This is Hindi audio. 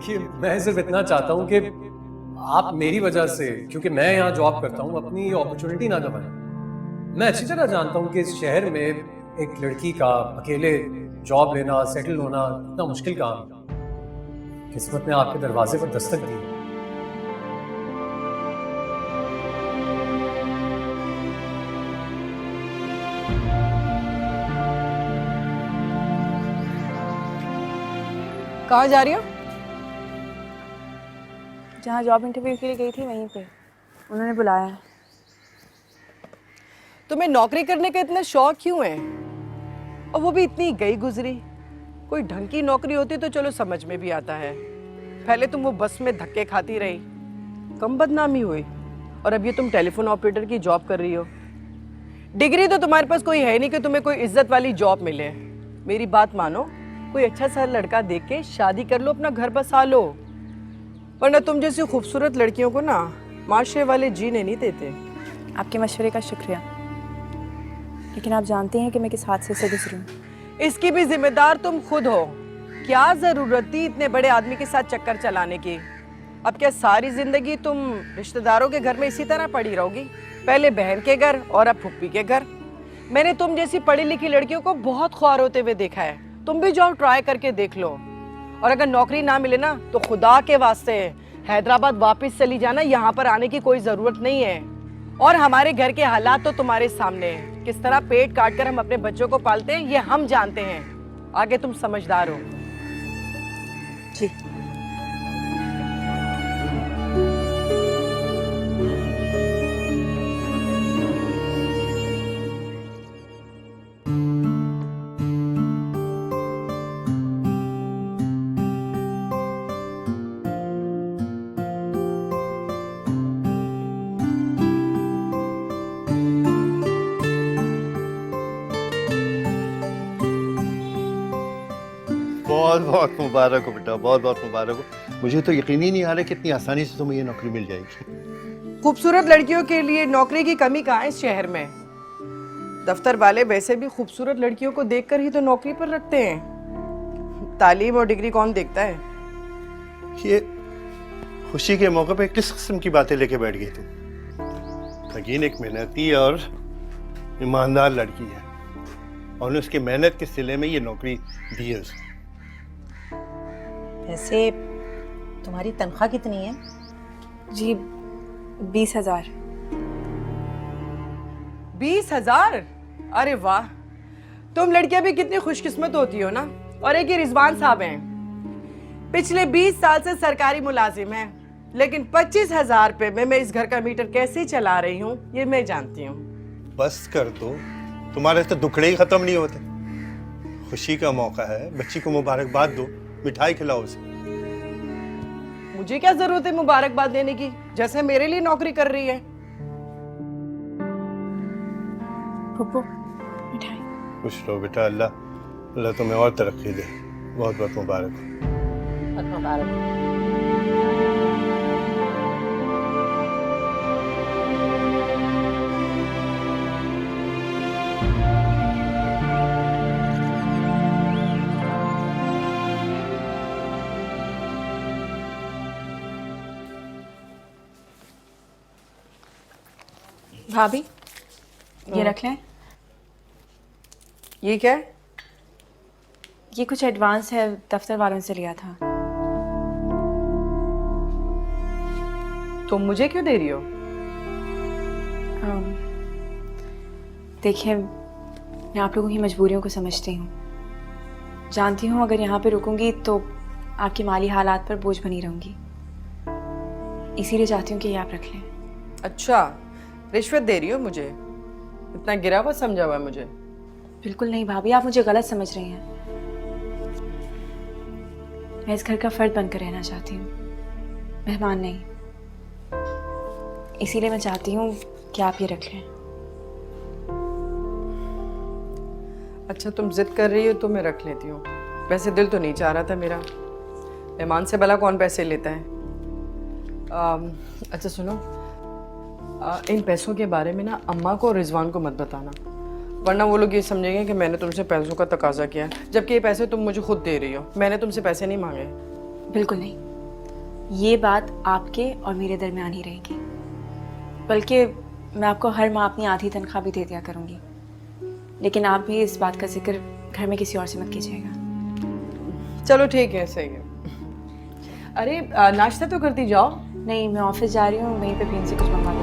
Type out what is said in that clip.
देखिए मैं सिर्फ इतना चाहता हूँ कि आप मेरी वजह से, क्योंकि मैं यहाँ जॉब करता हूँ, अपनी अपॉर्चुनिटी ना गंवाएं। मैं अच्छी तरह जानता हूँ कि इस शहर में एक लड़की का अकेले जॉब लेना, सेटल होना इतना मुश्किल काम है। किस्मत ने आपके दरवाजे पर दस्तक दी। कहाँ जा रही हो? जहाँ जॉब इंटरव्यू के लिए गई थी वहीं पे उन्होंने बुलाया है। तुम्हें नौकरी करने का इतना शौक क्यों है? और वो भी इतनी गई गुजरी। कोई ढंग की नौकरी होती तो चलो समझ में भी आता है। पहले तुम वो बस में धक्के खाती रही, कम बदनामी हुई, और अब ये तुम टेलीफोन ऑपरेटर की जॉब कर रही हो। डिग्री तो तुम्हारे पास कोई है नहीं कि तुम्हें कोई इज्जत वाली जॉब मिले। मेरी बात मानो, कोई अच्छा सा लड़का देख के शादी कर लो, अपना घर बसा लो, वरना तुम जैसी खूबसूरत लड़कियों को ना माशरे वाले जीने नहीं देते। आपके मशवरे का शुक्रिया, लेकिन आप जानते हैं कि मैं किस हादसे से गुजरी हूँ। इसकी भी जिम्मेदार तुम खुद हो। क्या जरूरत थी इतने बड़े आदमी के साथ चक्कर चलाने की? अब क्या सारी जिंदगी तुम रिश्तेदारों के घर में इसी तरह पड़ी रहोगी? पहले बहन के घर और अब फुप्पी के घर। मैंने तुम जैसी पढ़ी लिखी लड़कियों को बहुत ख्वार होते हुए देखा है। तुम भी जाओ, ट्राई करके देख लो, और अगर नौकरी ना मिले ना तो खुदा के वास्ते हैदराबाद वापस चली जाना। यहाँ पर आने की कोई जरूरत नहीं है। और हमारे घर के हालात तो तुम्हारे सामने हैं। किस तरह पेट काट कर हम अपने बच्चों को पालते हैं ये हम जानते हैं। आगे तुम समझदार हो। जी। बहुत बहुत मुबारक हो बेटा, बहुत बहुत मुबारक हो। मुझे तो यकीन ही नहीं आ रहा कि इतनी आसानी से तुम्हें ये नौकरी मिल जाएगी। खूबसूरत लड़कियों के लिए नौकरी की कमी कहाँ है इस शहर में? दफ्तर वाले वैसे भी खूबसूरत लड़कियों को देखकर ही तो नौकरी पर रखते हैं। तालीम और डिग्री कौन देखता है? ये खुशी के मौके पे किस किस्म की बातें लेके बैठ गई तुम? यकीन एक मेहनती और ईमानदार लड़की है, और उसके मेहनत के सिले में ये नौकरी दी है उसको। वैसे तुम्हारी तनख्वाह कितनी है? जी 20,000। 20,000? अरे वाह, तुम लड़कियां भी कितनी खुशकिस्मत होती हो ना। और एक ये रिजवान साहब हैं, पिछले 20 साल से सरकारी मुलाजिम हैं, लेकिन 25,000 रुपए में मैं इस घर का मीटर कैसे चला रही हूँ ये मैं जानती हूँ। बस कर दो, तुम्हारे तो दुखड़े ही खत्म नहीं होते। खुशी का मौका है, बच्ची को मुबारकबाद दो, मिठाई खिलाओ उसे। मुझे क्या जरूरत है मुबारकबाद देने की, जैसे मेरे लिए नौकरी कर रही है। फुप्पू मिठाई। खुश रहो बेटा, अल्लाह तुम्हें और तरक्की दे। बहुत बहुत मुबारक हो। बहुत मुबारक हो। भाभी ये रख लें। ये क्या है? ये कुछ एडवांस है, दफ्तर वालों से लिया था। तुम मुझे क्यों दे रही हो? देखिए मैं आप लोगों की मजबूरियों को समझती हूँ, जानती हूँ अगर यहाँ पे रुकूंगी तो आपकी माली हालात पर बोझ बनी रहूंगी, इसीलिए चाहती हूँ कि ये आप रख लें। अच्छा, रिश्वत दे रही हो मुझे? इतना गिरा हुआ समझा हुआ है मुझे? बिल्कुल नहीं भाभी, आप मुझे गलत समझ रही हैं। मैं इस घर का फर्द बनकर रहना चाहती हूँ, मेहमान नहीं। इसीलिए मैं चाहती हूँ कि आप ये रख लें। अच्छा, तुम जिद कर रही हो तो मैं रख लेती हूँ। वैसे दिल तो नहीं चाह रहा था मेरा। मेहमान से भला कौन पैसे लेता है? अच्छा सुनो, इन पैसों के बारे में ना अम्मा को और रिजवान को मत बताना, वरना वो लोग ये समझेंगे कि मैंने तुमसे पैसों का तकाजा किया है, जबकि ये पैसे तुम मुझे खुद दे रही हो। मैंने तुमसे पैसे नहीं मांगे। बिल्कुल नहीं। ये बात आपके और मेरे दरमियान ही रहेगी। बल्कि मैं आपको हर माह अपनी आधी तनख्वाह भी दे दिया करूँगी, लेकिन आप भी इस बात का जिक्र घर में किसी और से मत कीजिएगा। चलो ठीक है, सही है। अरे नाश्ता तो करती जाओ। नहीं, मैं ऑफिस जा रही हूँ, वहीं पे फिर से कुछ मंगवा